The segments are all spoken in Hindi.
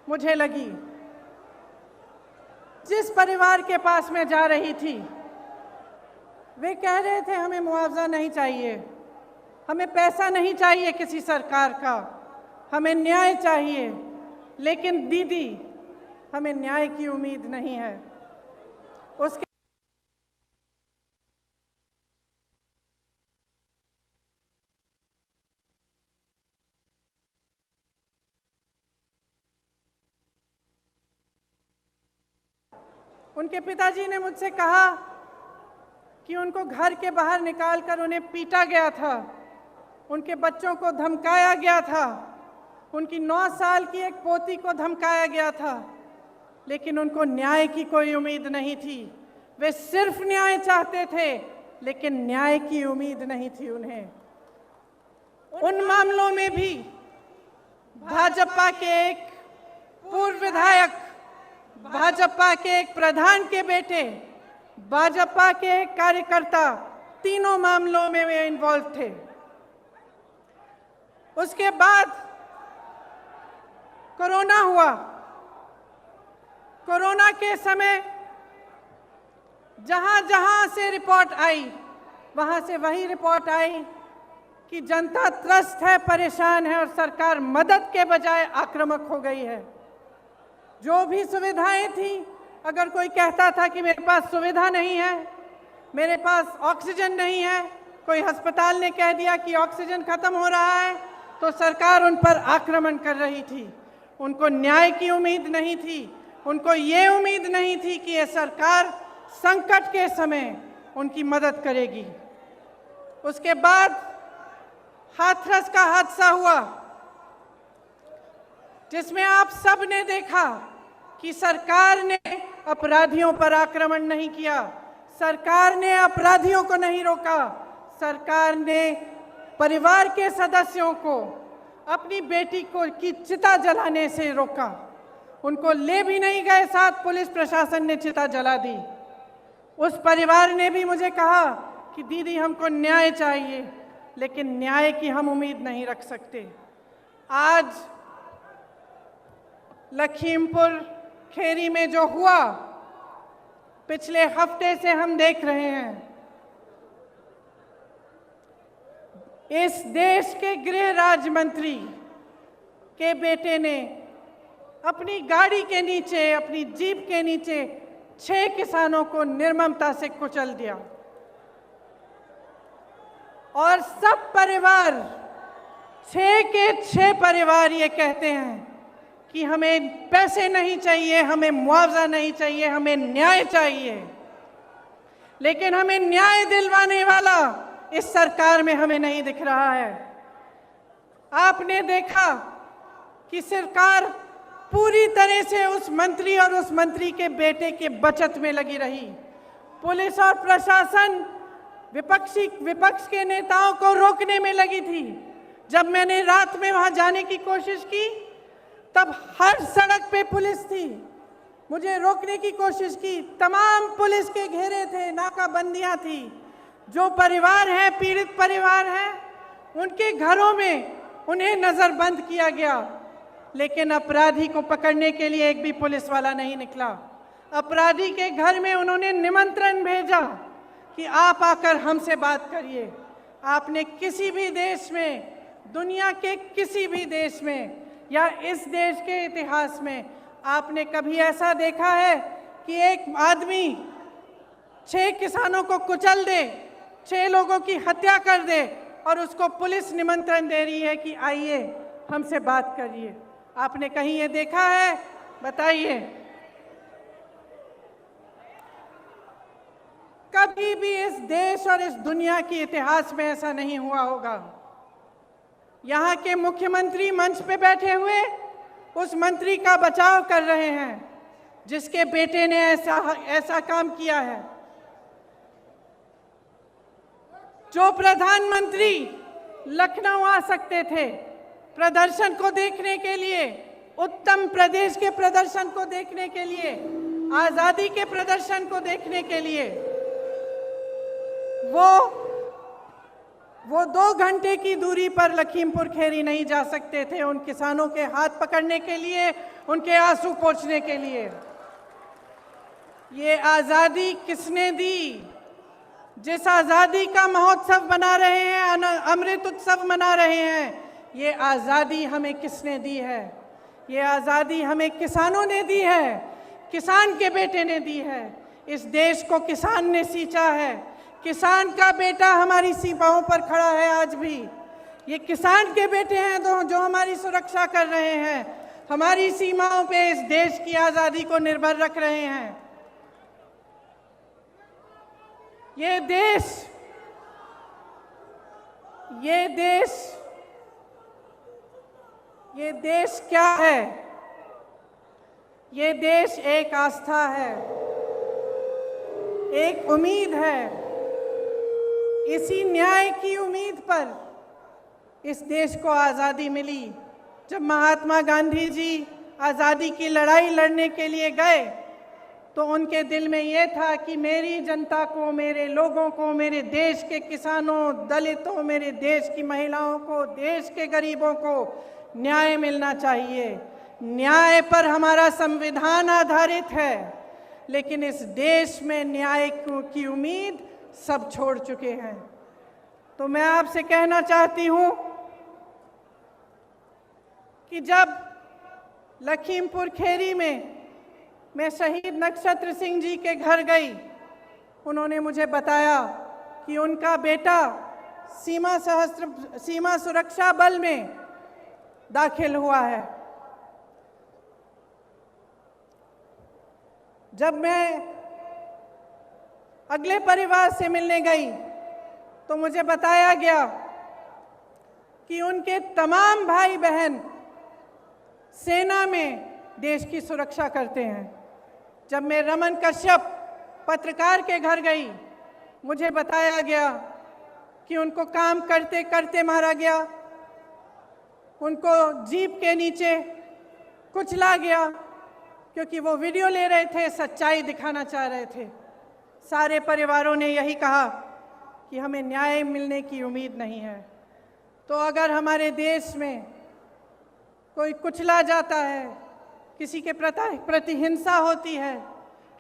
मुझे लगी। जिस परिवार के पास मैं जा रही थी, वे कह रहे थे हमें मुआवजा नहीं चाहिए, हमें पैसा नहीं चाहिए किसी सरकार का, हमें न्याय चाहिए। लेकिन दीदी, हमें न्याय की उम्मीद नहीं है। उसके उनके पिताजी ने मुझसे कहा कि उनको घर के बाहर निकालकर उन्हें पीटा गया था, उनके बच्चों को धमकाया गया था, उनकी 9 साल की एक पोती को धमकाया गया था, लेकिन उनको न्याय की कोई उम्मीद नहीं थी। वे सिर्फ न्याय चाहते थे, लेकिन न्याय की उम्मीद नहीं थी उन्हें। उन मामलों में भी भाजपा के एक पूर्व विधायक, भाजपा के एक प्रधान के बेटे, भाजपा के एक कार्यकर्ता, तीनों मामलों में वे इन्वॉल्व थे। उसके बाद कोरोना हुआ। कोरोना के समय जहां जहां से रिपोर्ट आई, वहां से वही रिपोर्ट आई कि जनता त्रस्त है, परेशान है और सरकार मदद के बजाय आक्रामक हो गई है। जो भी सुविधाएं थी, अगर कोई कहता था कि मेरे पास सुविधा नहीं है, मेरे पास ऑक्सीजन नहीं है, कोई अस्पताल ने कह दिया कि ऑक्सीजन खत्म हो रहा है, तो सरकार उन पर आक्रमण कर रही थी। उनको न्याय की उम्मीद नहीं थी, उनको ये उम्मीद नहीं थी कि ये सरकार संकट के समय उनकी मदद करेगी। उसके बाद हाथरस का हादसा हुआ, जिसमें आप सब ने देखा कि सरकार ने अपराधियों पर आक्रमण नहीं किया, सरकार ने अपराधियों को नहीं रोका, सरकार ने परिवार के सदस्यों को अपनी बेटी को की चिता जलाने से रोका। उनको ले भी नहीं गए साथ, पुलिस प्रशासन ने चिता जला दी। उस परिवार ने भी मुझे कहा कि दीदी हमको न्याय चाहिए, लेकिन न्याय की हम उम्मीद नहीं रख सकते। आज लखीमपुर खेरी में जो हुआ, पिछले हफ्ते से हम देख रहे हैं। इस देश के गृह राज्य मंत्री के बेटे ने अपनी गाड़ी के नीचे, अपनी जीप के नीचे 6 किसानों को निर्ममता से कुचल दिया और सब परिवार, 6 के 6 परिवार ये कहते हैं कि हमें पैसे नहीं चाहिए, हमें मुआवजा नहीं चाहिए, हमें न्याय चाहिए। लेकिन हमें न्याय दिलवाने वाला इस सरकार में हमें नहीं दिख रहा है। आपने देखा कि सरकार पूरी तरह से उस मंत्री और उस मंत्री के बेटे के बचत में लगी रही। पुलिस और प्रशासन विपक्ष के नेताओं को रोकने में लगी थी। जब मैंने रात में वहां जाने की कोशिश की, तब हर सड़क पे पुलिस थी, मुझे रोकने की कोशिश की, तमाम पुलिस के घेरे थे, नाकाबंदियां थी। जो परिवार हैं, पीड़ित परिवार हैं, उनके घरों में उन्हें नजरबंद किया गया, लेकिन अपराधी को पकड़ने के लिए एक भी पुलिस वाला नहीं निकला। अपराधी के घर में उन्होंने निमंत्रण भेजा कि आप आकर हमसे बात करिए। आपने किसी भी देश में, दुनिया के किसी भी देश में या इस देश के इतिहास में आपने कभी ऐसा देखा है कि एक आदमी 6 किसानों को कुचल दे, 6 लोगों की हत्या कर दे और उसको पुलिस निमंत्रण दे रही है कि आइए हमसे बात करिए? आपने कहीं ये देखा है? बताइए। कभी भी इस देश और इस दुनिया के इतिहास में ऐसा नहीं हुआ होगा। यहाँ के मुख्यमंत्री मंच पे बैठे हुए उस मंत्री का बचाव कर रहे हैं जिसके बेटे ने ऐसा काम किया है। जो प्रधानमंत्री लखनऊ आ सकते थे प्रदर्शन को देखने के लिए, उत्तर प्रदेश के प्रदर्शन को देखने के लिए, आजादी के प्रदर्शन को देखने के लिए, वो वो 2 घंटे की दूरी पर लखीमपुर खीरी नहीं जा सकते थे उन किसानों के हाथ पकड़ने के लिए, उनके आंसू पोंछने के लिए। ये आज़ादी किसने दी? जिस आज़ादी का महोत्सव मना रहे हैं, अमृत उत्सव मना रहे हैं, ये आज़ादी हमें किसने दी है? ये आज़ादी हमें किसानों ने दी है, किसान के बेटे ने दी है। इस देश को किसान ने सींचा है, किसान का बेटा हमारी सीमाओं पर खड़ा है आज भी। ये किसान के बेटे हैं जो हमारी सुरक्षा कर रहे हैं, हमारी सीमाओं पे इस देश की आज़ादी को निर्भर रख रहे हैं। ये देश क्या है? ये देश एक आस्था है, एक उम्मीद है। इसी न्याय की उम्मीद पर इस देश को आज़ादी मिली। जब महात्मा गांधी जी आज़ादी की लड़ाई लड़ने के लिए गए तो उनके दिल में ये था कि मेरी जनता को, मेरे लोगों को, मेरे देश के किसानों, दलितों, मेरे देश की महिलाओं को, देश के गरीबों को न्याय मिलना चाहिए। न्याय पर हमारा संविधान आधारित है, लेकिन इस देश में न्याय की उम्मीद सब छोड़ चुके हैं। तो मैं आपसे कहना चाहती हूं कि जब लखीमपुर खीरी में मैं शहीद नक्षत्र सिंह जी के घर गई, उन्होंने मुझे बताया कि उनका बेटा सीमा सुरक्षा बल में दाखिल हुआ है। जब मैं अगले परिवार से मिलने गई तो मुझे बताया गया कि उनके तमाम भाई बहन सेना में देश की सुरक्षा करते हैं। जब मैं रमन कश्यप पत्रकार के घर गई, मुझे बताया गया कि उनको काम करते करते मारा गया, उनको जीप के नीचे कुचला गया क्योंकि वो वीडियो ले रहे थे, सच्चाई दिखाना चाह रहे थे। सारे परिवारों ने यही कहा कि हमें न्याय मिलने की उम्मीद नहीं है। तो अगर हमारे देश में कोई कुचला जाता है, किसी के प्रति हिंसा होती है,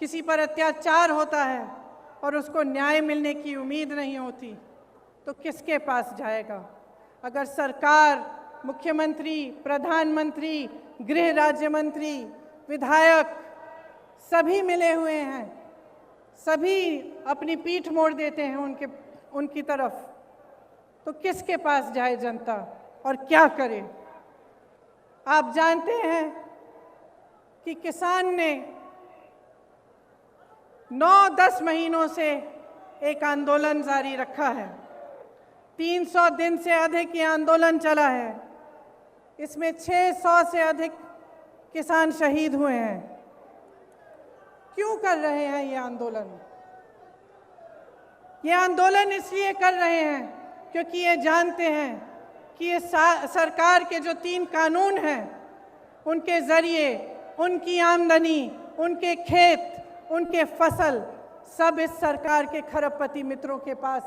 किसी पर अत्याचार होता है और उसको न्याय मिलने की उम्मीद नहीं होती, तो किसके पास जाएगा? अगर सरकार, मुख्यमंत्री, प्रधानमंत्री, गृह राज्य मंत्री, विधायक सभी मिले हुए हैं, सभी अपनी पीठ मोड़ देते हैं उनकी तरफ, तो किसके पास जाए जनता और क्या करे? आप जानते हैं कि किसान ने 9-10 महीनों से एक आंदोलन जारी रखा है। 300 दिन से अधिक ये आंदोलन चला है। इसमें 600 से अधिक किसान शहीद हुए हैं। क्यों कर रहे हैं ये आंदोलन? ये आंदोलन इसलिए कर रहे हैं क्योंकि ये जानते हैं कि ये सरकार के जो 3 कानून हैं, उनके ज़रिए उनकी आमदनी, उनके खेत, उनके फसल सब इस सरकार के खरबपति मित्रों के पास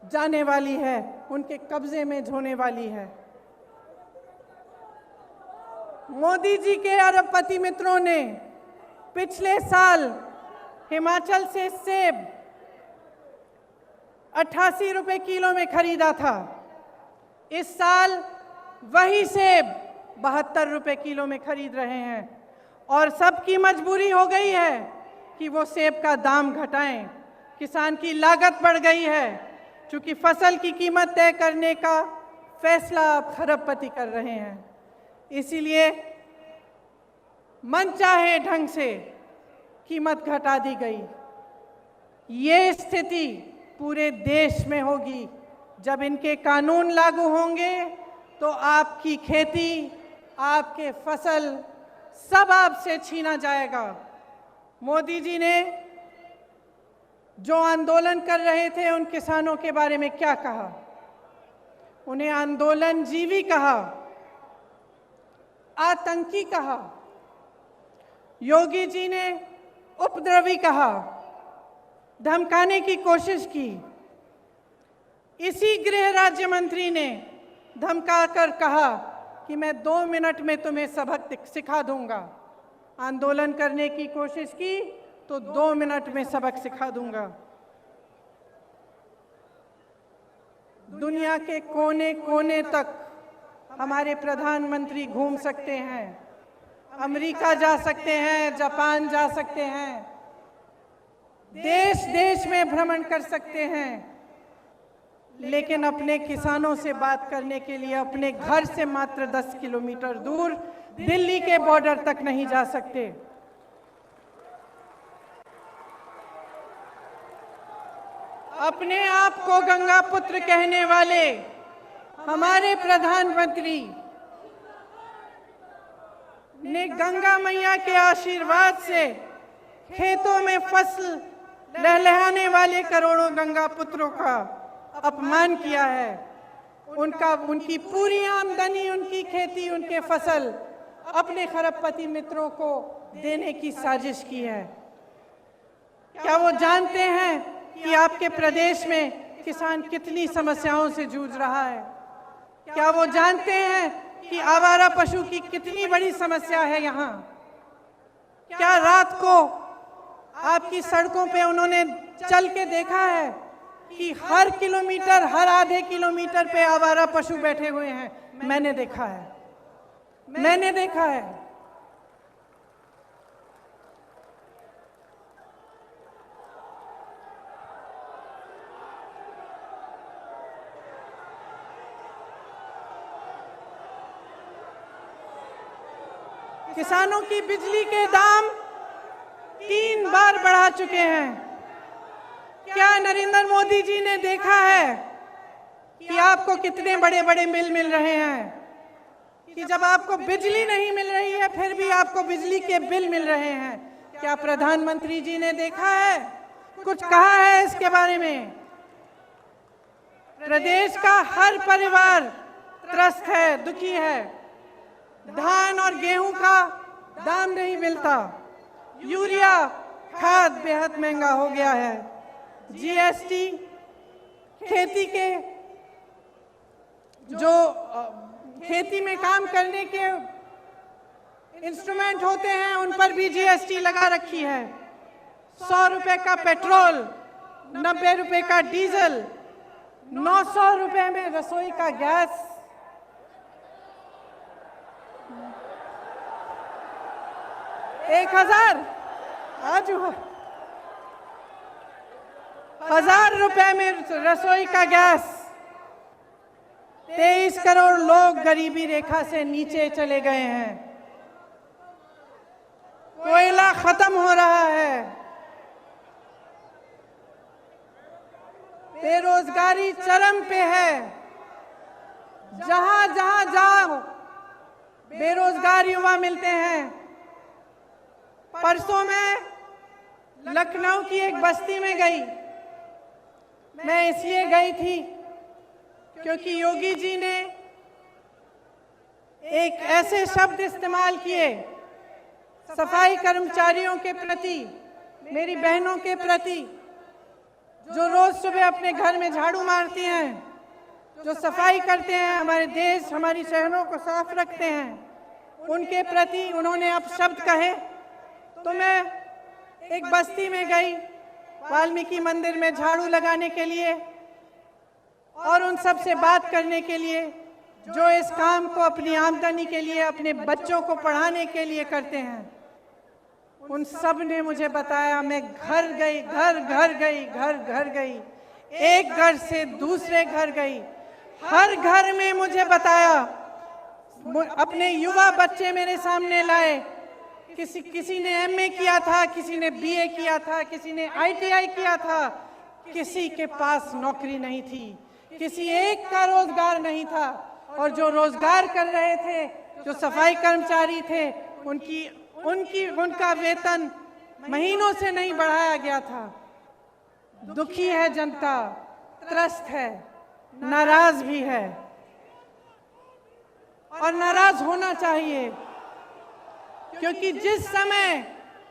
जाने वाली है, उनके कब्जे में होने वाली है। मोदी जी के अरबपति मित्रों ने पिछले साल हिमाचल से सेब 88 रुपए किलो में खरीदा था। इस साल वही सेब 72 रुपए किलो में खरीद रहे हैं और सबकी मजबूरी हो गई है कि वो सेब का दाम घटाएं। किसान की लागत बढ़ गई है, क्योंकि फसल की कीमत तय करने का फैसला अब खरबपति कर रहे हैं। इसीलिए मनचाहे ढंग से कीमत घटा दी गई। ये स्थिति पूरे देश में होगी। जब इनके कानून लागू होंगे तो आपकी खेती, आपके फसल सब आपसे छीना जाएगा। मोदी जी ने जो आंदोलन कर रहे थे उन किसानों के बारे में क्या कहा? उन्हें आंदोलनजीवी कहा, आतंकी कहा, योगी जी ने उपद्रवी कहा, धमकाने की कोशिश की। इसी गृह राज्य मंत्री ने धमकाकर कहा कि मैं 2 मिनट में तुम्हें सबक सिखा दूंगा। आंदोलन करने की कोशिश की तो 2 मिनट में सबक सिखा दूंगा। दुनिया के कोने कोने तक हमारे प्रधानमंत्री घूम सकते हैं, अमेरिका जा सकते हैं, जापान जा सकते हैं, देश देश में भ्रमण कर सकते हैं, लेकिन अपने किसानों से बात करने के लिए अपने घर से मात्र 10 किलोमीटर दूर दिल्ली के बॉर्डर तक नहीं जा सकते। अपने आप को गंगा पुत्र कहने वाले हमारे प्रधानमंत्री ने गंगा मैया के आशीर्वाद से खेतों में फसल लहलहाने वाले करोड़ों गंगा पुत्रों का अपमान किया है। उनकी पूरी आमदनी, उनकी खेती, उनके फसल अपने खरबपति मित्रों को देने की साजिश की है। क्या वो जानते हैं कि आपके प्रदेश में किसान कितनी समस्याओं से जूझ रहा है? क्या वो जानते हैं कि आवारा पशु की कितनी बड़ी समस्या है यहाँ? क्या रात को आपकी सड़कों पे उन्होंने चल के देखा है कि हर किलोमीटर, हर आधे किलोमीटर पे आवारा पशु बैठे हुए हैं? मैंने देखा है, मैंने देखा है। किसानों की बिजली के दाम 3 बार बढ़ा चुके हैं। क्या नरेंद्र मोदी जी ने देखा है कि आपको कितने बड़े बड़े बिल मिल रहे हैं? कि जब आपको बिजली नहीं मिल रही है फिर भी आपको बिजली के बिल मिल रहे हैं। क्या प्रधानमंत्री जी ने देखा है, कुछ कहा है इसके बारे में? प्रदेश का हर परिवार त्रस्त है, दुखी है। धान और गेहूं का दाम नहीं मिलता, यूरिया खाद बेहद महंगा हो गया है, जीएसटी, खेती के जो खेती में काम करने के इंस्ट्रूमेंट होते हैं उन पर भी जीएसटी लगा रखी है। 100 रुपए का पेट्रोल, 90 रुपए का डीजल, 900 रुपए में रसोई का गैस, 1000 रुपए में रसोई का गैस। 23 करोड़ लोग गरीबी रेखा से नीचे चले गए हैं। कोयला खत्म हो रहा है। बेरोजगारी चरम पे है। जहां जहां जाओ बेरोजगार युवा मिलते हैं। परसों मैं लखनऊ की एक बस्ती में गई। मैं इसलिए गई थी क्योंकि योगी जी ने एक ऐसे शब्द इस्तेमाल किए सफाई कर्मचारियों के प्रति, मेरी बहनों के प्रति, जो रोज सुबह अपने घर में झाड़ू मारती हैं, जो सफाई करते हैं, हमारे देश, हमारी शहरों को साफ रखते हैं, उनके प्रति उन्होंने अब शब्द कहे। तो मैं एक बस्ती में गई वाल्मीकि मंदिर में झाड़ू लगाने के लिए और उन सब से बात करने के लिए जो इस काम को अपनी आमदनी के लिए, अपने बच्चों को पढ़ाने के लिए करते हैं। उन सब ने मुझे बताया, मैं घर गई, घर गई, एक घर से दूसरे घर गई, हर घर में मुझे बताया, अपने युवा बच्चे मेरे सामने लाए। किसी ने एमए किया था, किसी ने बीए किया था, किसी ने आईटीआई किया था, किसी के पास नौकरी नहीं थी, किसी एक का रोजगार नहीं था। और जो रोजगार कर रहे थे, जो सफाई कर्मचारी थे, उनका वेतन महीनों से नहीं बढ़ाया गया था। दुखी है जनता, त्रस्त है, नाराज भी है और नाराज होना चाहिए, क्योंकि जिस समय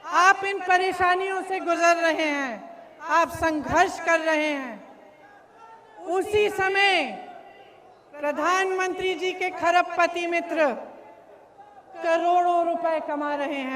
आप इन परेशानियों से गुजर रहे हैं, आप संघर्ष कर रहे हैं, उसी समय प्रधानमंत्री जी के खरबपति मित्र करोड़ों रुपए कमा रहे हैं।